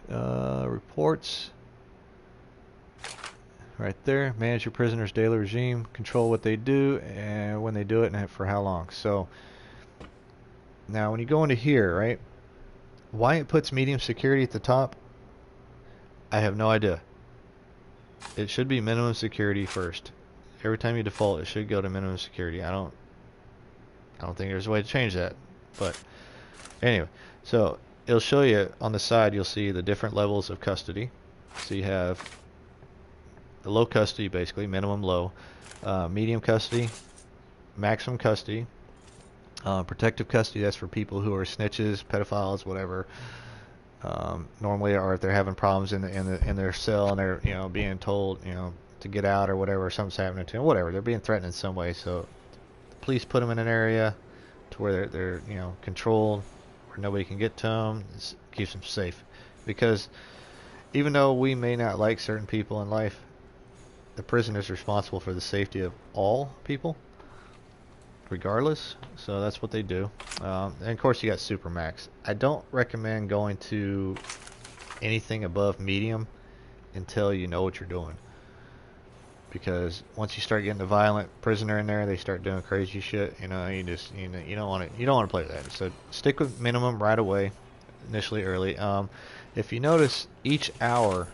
reports, right there, manage your prisoners' daily regime, control what they do and when they do it and for how long. So now when you go into here, right, why it puts medium security at the top, I have no idea. It should be minimum security first. Every time you default, it should go to minimum security. I don't think there's a way to change that. But anyway, so it'll show you on the side, you'll see the different levels of custody. So you have the low custody, basically, minimum low, medium custody, maximum custody, protective custody, that's for people who are snitches, pedophiles, whatever. Normally, or if they're having problems in their cell and they're being told to get out or whatever, something's happening to them, whatever, they're being threatened in some way. So the police put them in an area to where they're controlled, where nobody can get to them. It keeps them safe, because even though we may not like certain people in life, the prison is responsible for the safety of all people, regardless. So that's what they do. And of course you got Supermax. I don't recommend going to anything above medium until you know what you're doing, because once you start getting the violent prisoner in there, they start doing crazy shit. You don't want to play with that. So stick with minimum right away, initially early. If you notice, each hour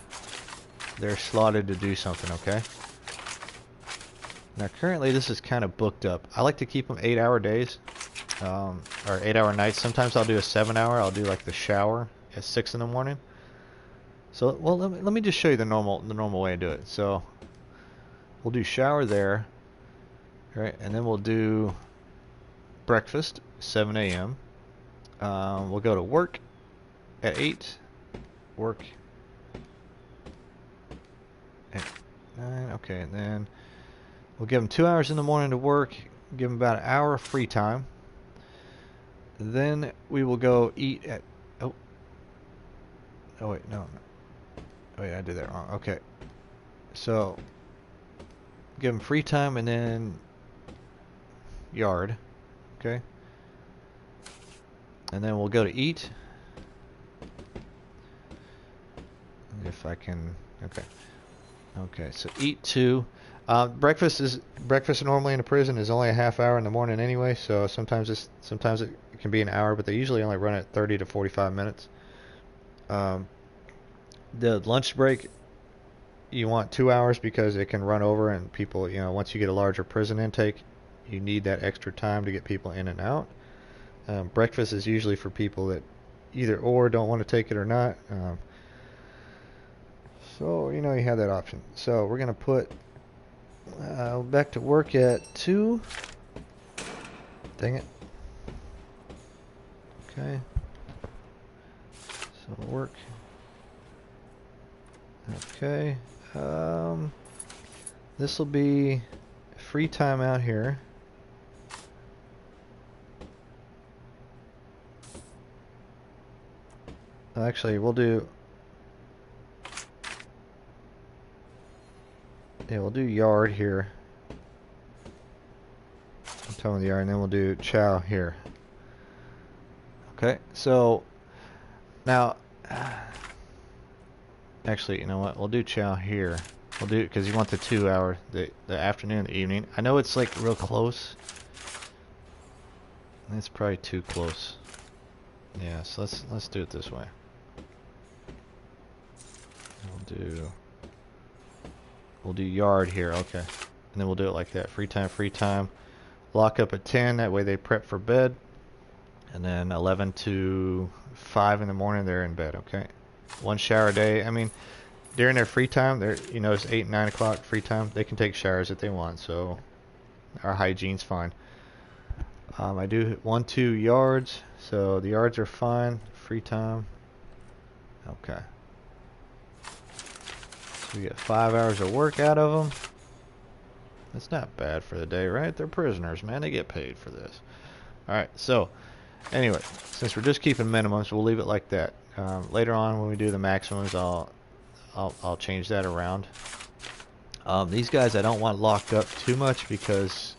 they're slotted to do something. Okay. Now currently this is kind of booked up. I like to keep them 8-hour days, or 8-hour nights. Sometimes I'll do a 7-hour. I'll do like the shower at 6 in the morning. So well, let me just show you the normal way to do it. So we'll do shower there, right, and then we'll do breakfast 7 a.m. We'll go to work at 8. Work at 9. Okay, and then we'll give them 2 hours in the morning to work, give them about an hour of free time. Then we will go eat at, oh wait, no. Wait, I did that wrong. Okay. So, give them free time and then yard. Okay. And then we'll go to eat. If I can, okay. Okay, so eat 2. Breakfast normally in a prison is only a half hour in the morning anyway, so sometimes it can be an hour, but they usually only run at 30 to 45 minutes. The lunch break, you want 2 hours because it can run over, and people, once you get a larger prison intake, you need that extra time to get people in and out. Breakfast is usually for people that either or don't want to take it or not. So you have that option. So we're gonna put back to work at 2. Dang it. Okay. So work. Okay. This will be free time out here. Actually, we'll do yard here. I'm telling the yard, and then we'll do chow here. Okay, so now, actually, you know what? We'll do chow here. We'll do it because you want the 2 hour, the afternoon, the evening. I know it's like real close. It's probably too close. Yeah, so let's do it this way. We'll do yard here, okay. And then we'll do it like that. Free time. Lock up at 10, that way they prep for bed. And then 11 to 5 in the morning, they're in bed, okay. 1 shower a day. I mean, during their free time, it's 8, 9 o'clock free time. They can take showers if they want, so our hygiene's fine. I do 1, 2 yards, so the yards are fine. Free time. Okay. So we get 5 hours of work out of them. That's not bad for the day, right? They're prisoners, man. They get paid for this. Alright, so Anyway, since we're just keeping minimums, we'll leave it like that. Later on, when we do the maximums, I'll change that around. These guys I don't want locked up too much because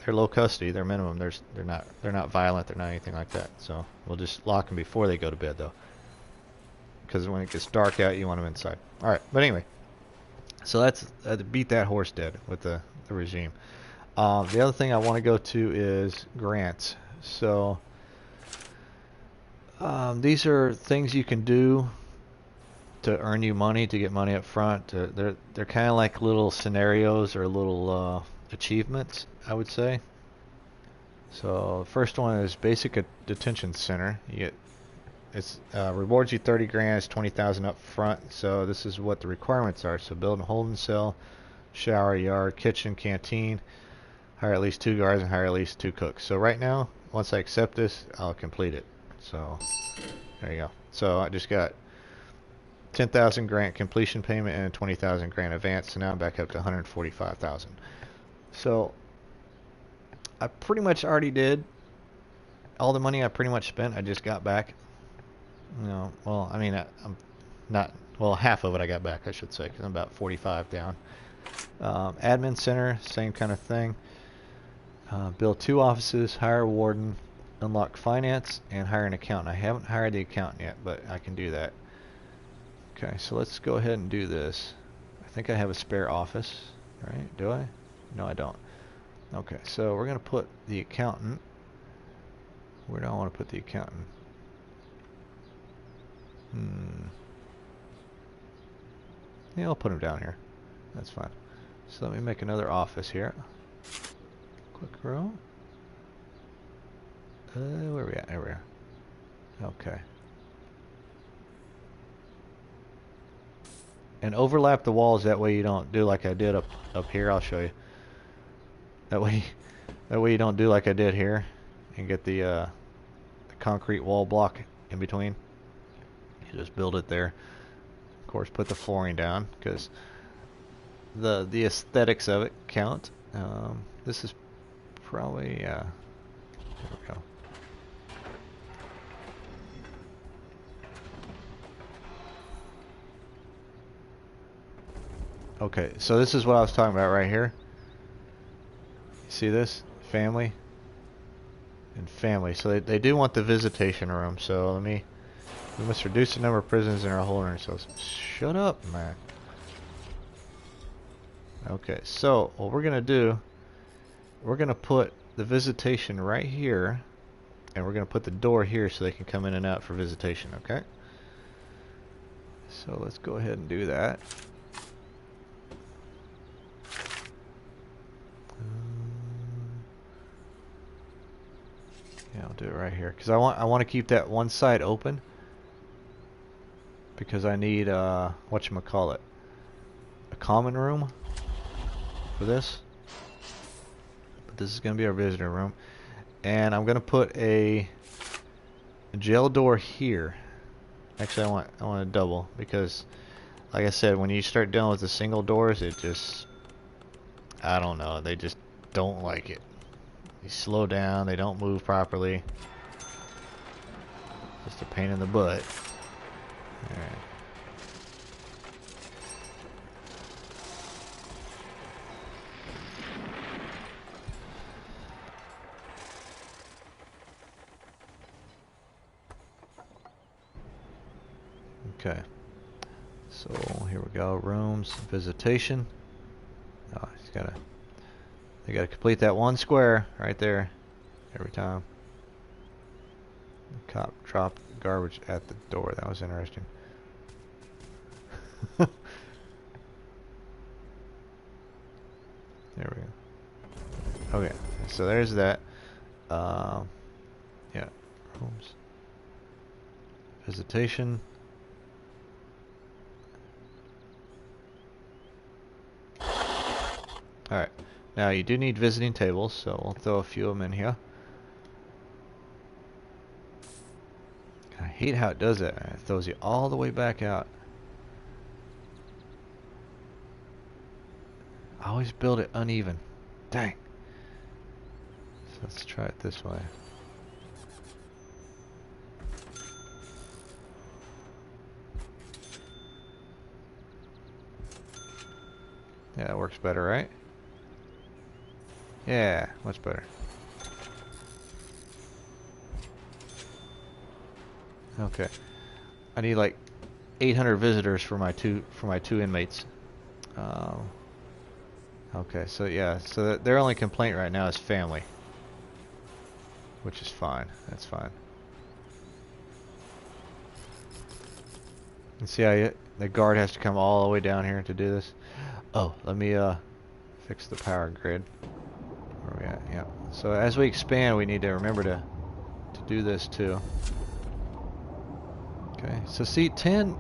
they're low custody. They're minimum. They're not violent. They're not anything like that. So we'll just lock them before they go to bed, though, because when it gets dark out, you want them inside. All right. But anyway, so that's beat that horse dead with the regime. The other thing I want to go to is grants. So these are things you can do to earn you money, to get money up front. They're kind of like little scenarios or little achievements, I would say. So the first one is basic detention center. You get rewards you 30 grand, it's 20,000 up front. So this is what the requirements are. So build a holding cell, shower, yard, kitchen, canteen. Hire at least 2 guards and hire at least 2 cooks. So right now, once I accept this, I'll complete it. So there you go. So I just got 10,000 grant completion payment and 20,000 grant advance. So now I'm back up to 145,000. So I pretty much already did all the money I pretty much spent. I just got back. You know, well, I mean, I'm not, well, half of it I got back, I should say, because I'm about 45 down. Admin center, same kind of thing. Build 2 offices, hire a warden, unlock finance, and hire an accountant. I haven't hired the accountant yet, but I can do that. Okay, so let's go ahead and do this. I think I have a spare office, right? Do I? No, I don't. Okay, so we're going to put the accountant. Where do I want to put the accountant? Yeah, I'll put him down here. That's fine. So let me make another office here. Quick room. Where are we at? There we are. Okay. And overlap the walls, that way you don't do like I did up here. I'll show you. That way you don't do like I did here and get the concrete wall block in between. You just build it there. Of course, put the flooring down because the aesthetics of it count. This is probably there we go. Okay, so this is what I was talking about right here. You see this? Family and family. So they do want the visitation room. So we must reduce the number of prisoners in our holding cells. Shut up, man. Okay, so what we're gonna do, we're gonna put the visitation right here, and we're gonna put the door here so they can come in and out for visitation. Okay. So let's go ahead and do that. Yeah, I'll do it right here because I want to keep that one side open because I need whatchamacallit, a common room for this. But this is gonna be our visitor room, and I'm gonna put a jail door here. Actually, I want a double because, like I said, when you start dealing with the single doors, it just, I don't know, they just don't like it. They slow down, they don't move properly. Just a pain in the butt. Alright. Okay. So here we go. Rooms, visitation. Oh, they gotta complete that one square right there every time. The cop dropped garbage at the door. That was interesting. There we go. Okay, so there's that. Yeah, rooms, visitation. Alright, now you do need visiting tables, so we'll throw a few of them in here. I hate how it does that. It throws you all the way back out. I always build it uneven. Dang. So let's try it this way. Yeah, that works better, right? Yeah, much better. Okay. I need like 800 visitors for my two inmates. Um, okay, so yeah, so their only complaint right now is family, which is fine. That's fine. And see how the guard has to come all the way down here to do this. Oh, let me fix the power grid. Where are we at? Yeah. So as we expand, we need to remember to do this too. Okay. So see, 10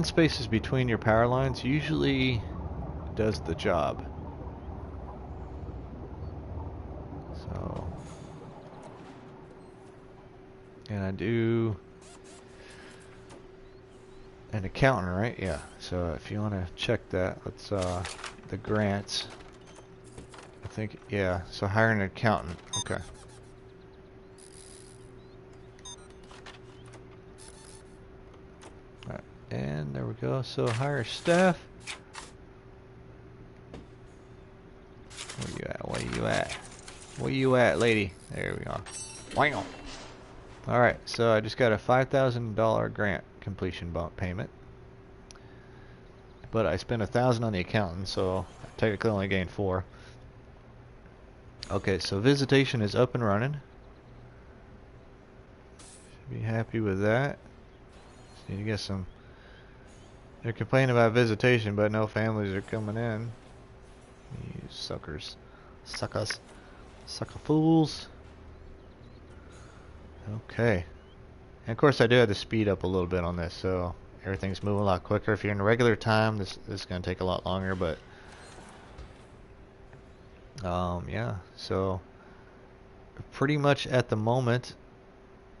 spaces between your power lines usually does the job. So, and I do an accountant, right? Yeah. So if you want to check that, let's the grants. I think, yeah. So hire an accountant. Okay. All right. And there we go. So hire staff. Where you at? Where you at? Where you at, lady? There we go. Wow. All right. So I just got a $5,000 grant completion bump payment, but I spent $1,000 on the accountant, so I technically only gained 4. Okay, so visitation is up and running. Should be happy with that. Just need to get some. They're complaining about visitation, but no families are coming in. You suckers. Suckers. Sucker fools. Okay. And of course I do have to speed up a little bit on this, so everything's moving a lot quicker. If you're in regular time, this is going to take a lot longer, but yeah, so pretty much at the moment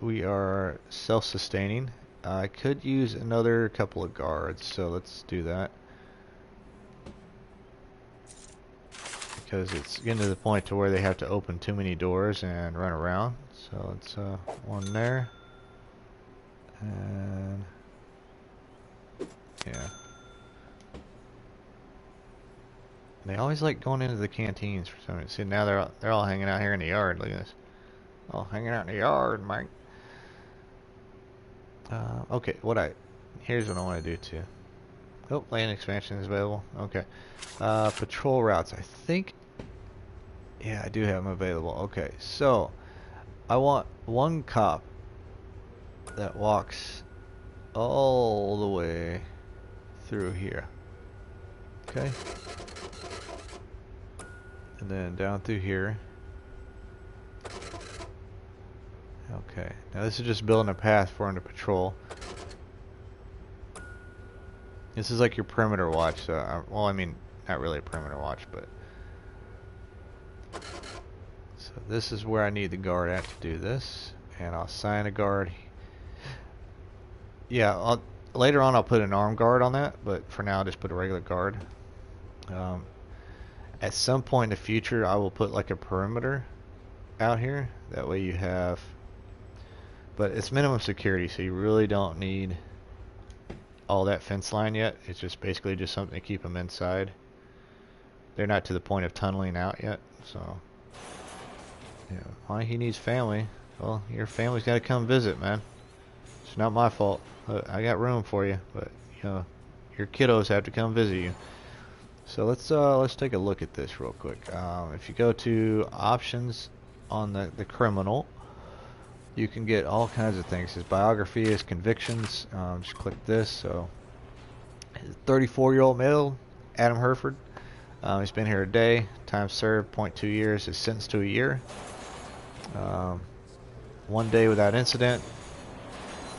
we are self-sustaining. I could use another couple of guards, so let's do that. Because it's getting to the point to where they have to open too many doors and run around. So it's one there. And yeah. They always like going into the canteens for some reason. See, now they're all hanging out here in the yard. Look at this. All hanging out in the yard, Mike. Okay, here's what I want to do too. Oh, land expansion is available. Okay. Patrol routes. I think. Yeah, I do have them available. Okay, so I want one cop that walks all the way through here. Okay. And then down through here. Okay. Now this is just building a path for him to patrol. This is like your perimeter watch. So, well, I mean, not really a perimeter watch, but. So this is where I need the guard at to do this. And I'll assign a guard. Yeah, later on I'll put an armed guard on that, but for now I'll just put a regular guard. At some point in the future I will put like a perimeter out here. That way you have, but it's minimum security, so you really don't need all that fence line yet. It's just basically just something to keep them inside. They're not to the point of tunneling out yet, so yeah. Why he needs family? Well, your family's got to come visit, man. It's not my fault. I got room for you, but you know, your kiddos have to come visit you. So let's take a look at this real quick. If you go to options on the criminal, you can get all kinds of things. His biography, his convictions. Just click this. So, 34-year-old male, Adam Herford. He's been here a day. Time served, 0.2 years. His sentence to a year. 1 day without incident.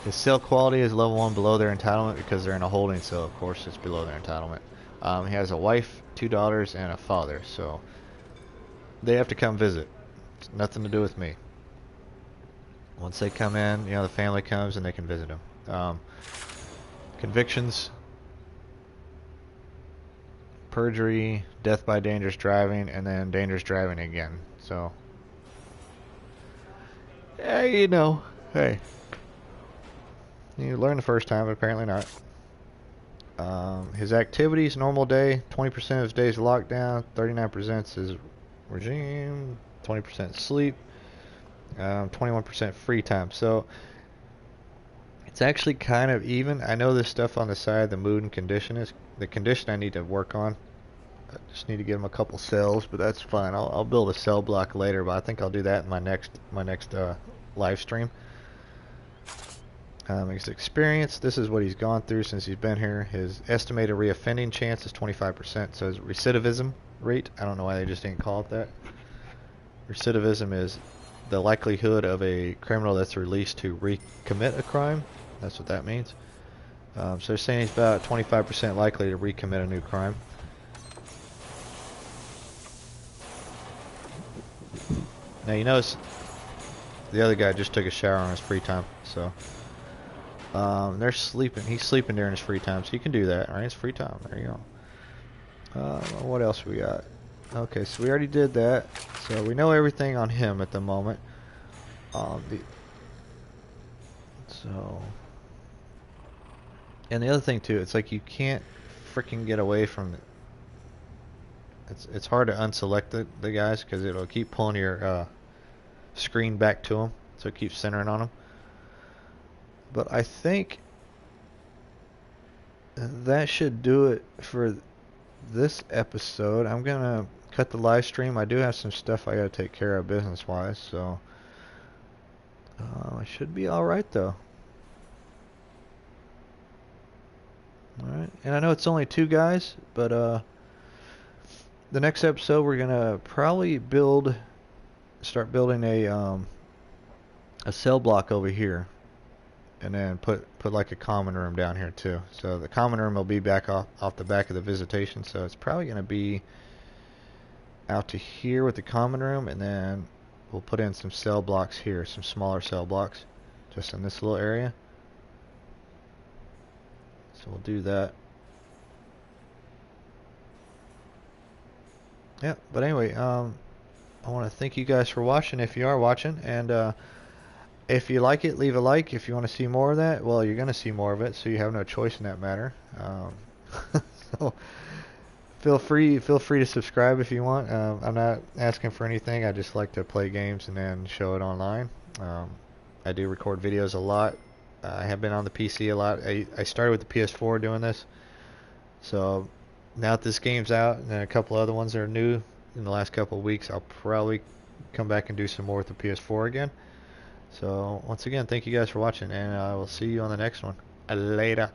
His cell quality is level 1 below their entitlement because they're in a holding cell. Of course, it's below their entitlement. He has a wife, 2 daughters, and a father. So they have to come visit. It's nothing to do with me. Once they come in, you know, the family comes and they can visit him. Convictions: perjury, death by dangerous driving, and then dangerous driving again. So, yeah, you know, hey, you learned the first time, but apparently not. His activities, normal day, 20% of his days locked down, 39% is regime, 20% sleep, 21% free time. So it's actually kind of even. I know this stuff on the side, the mood and condition is the condition I need to work on. I just need to give him a couple cells, but that's fine. I'll build a cell block later, but I think I'll do that in my next live stream. His experience, this is what he's gone through since he's been here. His estimated reoffending chance is 25%. So his recidivism rate, I don't know why they just didn't call it that. Recidivism is the likelihood of a criminal that's released to recommit a crime. That's what that means. So they're saying he's about 25% likely to recommit a new crime. Now you notice the other guy just took a shower on his free time, so they're sleeping. He's sleeping during his free time, so you can do that, right? It's free time. There you go. What else we got? Okay, so we already did that. So we know everything on him at the moment. And the other thing too, it's like you can't freaking get away from it. It's hard to unselect the guys because it'll keep pulling your screen back to them, so it keeps centering on them. But I think that should do it for this episode. I'm gonna cut the live stream. I do have some stuff I gotta take care of business wise, so I should be alright though. Alright, and I know it's only 2 guys, but the next episode we're gonna probably start building a cell block over here, and then put like a common room down here too. So the common room will be back off the back of the visitation, so it's probably gonna be out to here with the common room, and then we'll put in some cell blocks here, some smaller cell blocks just in this little area. So we'll do that. Yeah, but anyway, I want to thank you guys for watching, if you are watching, and if you like it, leave a like. If you want to see more of that, well, you're going to see more of it, so you have no choice in that matter. So feel free to subscribe if you want. I'm not asking for anything. I just like to play games and then show it online. I do record videos a lot. I have been on the PC a lot. I started with the PS4 doing this. So now that this game's out, and then a couple other ones that are new in the last couple of weeks, I'll probably come back and do some more with the PS4 again. So once again, thank you guys for watching, and I will see you on the next one. Later.